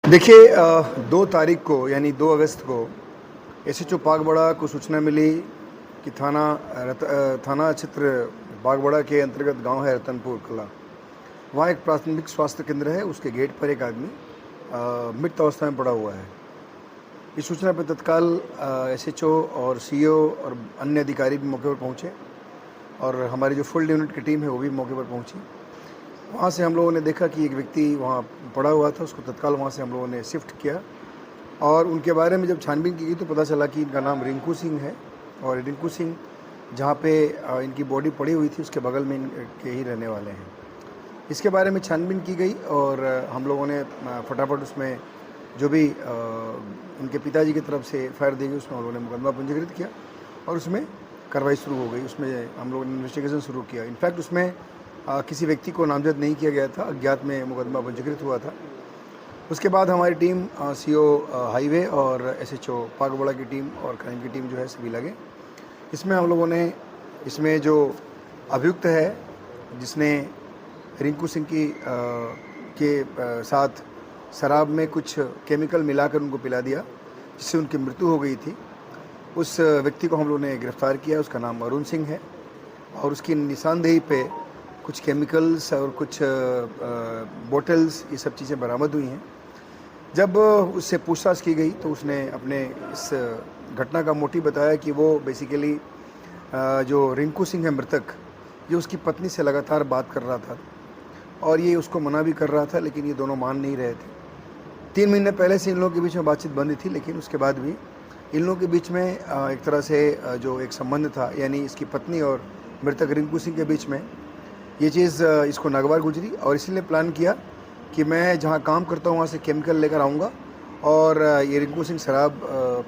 देखिए 2 तारीख को यानी 2 अगस्त को एसएचओ बागबड़ा को सूचना मिली कि थाना क्षेत्र बागबड़ा के अंतर्गत गांव है रतनपुर कला। वहाँ एक प्राथमिक स्वास्थ्य केंद्र है, उसके गेट पर एक आदमी मृत अवस्था में पड़ा हुआ है। इस सूचना पर तत्काल एसएचओ और सीईओ और अन्य अधिकारी भी मौके पर पहुँचे और हमारी जो फुल यूनिट की टीम है वो भी मौके पर पहुँची। वहाँ से हम लोगों ने देखा कि एक व्यक्ति वहाँ पड़ा हुआ था, उसको तत्काल वहाँ से हम लोगों ने शिफ्ट किया और उनके बारे में जब छानबीन की गई तो पता चला कि इनका नाम रिंकू सिंह है और रिंकू सिंह जहाँ पे इनकी बॉडी पड़ी हुई थी उसके बगल में इनके ही रहने वाले हैं। इसके बारे में छानबीन की गई और हम लोगों ने फटाफट उसमें जो भी उनके पिताजी की तरफ से एफआईआर दी गई उसमें हम लोगों ने मुकदमा पंजीकृत किया और उसमें कार्रवाई शुरू हो गई। उसमें हम लोगों ने इन्वेस्टिगेशन शुरू किया। इनफैक्ट उसमें किसी व्यक्ति को नामजद नहीं किया गया था, अज्ञात में मुकदमा पंजीकृत हुआ था। उसके बाद हमारी टीम सीओ हाईवे और एसएचओ बागबड़ा की टीम और क्राइम की टीम जो है सभी लगे। इसमें हम लोगों ने इसमें जो अभियुक्त है जिसने रिंकू सिंह के साथ शराब में कुछ केमिकल मिलाकर उनको पिला दिया जिससे उनकी मृत्यु हो गई थी, उस व्यक्ति को हम लोगों ने गिरफ्तार किया। उसका नाम अरुण सिंह है और उसकी निशानदेही पे कुछ केमिकल्स और कुछ बोतल्स ये सब चीज़ें बरामद हुई हैं। जब उससे पूछताछ की गई तो उसने अपने इस घटना का मोटिव बताया कि वो बेसिकली जो रिंकू सिंह है मृतक, ये उसकी पत्नी से लगातार बात कर रहा था और ये उसको मना भी कर रहा था, लेकिन ये दोनों मान नहीं रहे थे। 3 महीने पहले से इन लोगों के बीच में बातचीत बंद थी, लेकिन उसके बाद भी इन लोगों के बीच में एक तरह से जो एक संबंध था, यानी इसकी पत्नी और मृतक रिंकू सिंह के बीच में ये चीज़ इसको नागवार गुजरी और इसीलिए प्लान किया कि मैं जहाँ काम करता हूँ वहाँ से केमिकल लेकर आऊँगा और ये रिंकू सिंह शराब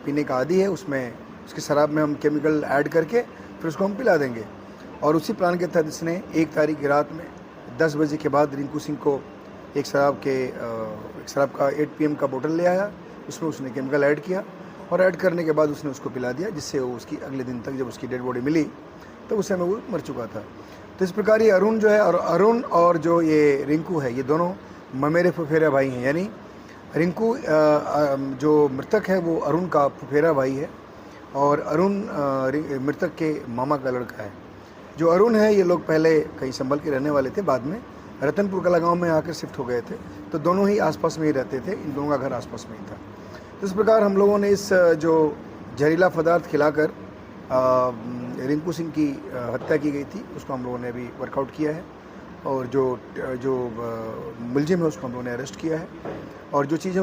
पीने का आदी है, उसमें उसकी शराब में हम केमिकल ऐड करके फिर उसको हम पिला देंगे। और उसी प्लान के तहत इसने 1 तारीख की रात में 10 बजे के बाद रिंकू सिंह को एक शराब का 8 PM का बोतल ले आया, उसमें उसने केमिकल ऐड किया और ऐड करने के बाद उसने उसको पिला दिया, जिससे वो उसकी अगले दिन तक जब उसकी डेड बॉडी मिली तो उस समय वो मर चुका था। तो इस प्रकार ये अरुण जो है और अरुण और जो ये रिंकू है, ये दोनों ममेरे फुफेरा भाई हैं। यानी रिंकू जो मृतक है वो अरुण का फुफेरा भाई है और अरुण मृतक के मामा का लड़का है। जो अरुण है ये लोग पहले कहीं संभल के रहने वाले थे, बाद में रतनपुर कला गांव में आकर शिफ्ट हो गए थे, तो दोनों ही आसपास में ही रहते थे, इन दोनों का घर आसपास में ही था। तो इस प्रकार हम लोगों ने इस जो जहरीला पदार्थ खिलाकर रिंकू सिंह की हत्या की गई थी उसको हम लोगों ने अभी वर्कआउट किया है और जो मुलजिम है उसको हम लोगों ने अरेस्ट किया है और जो चीज़ें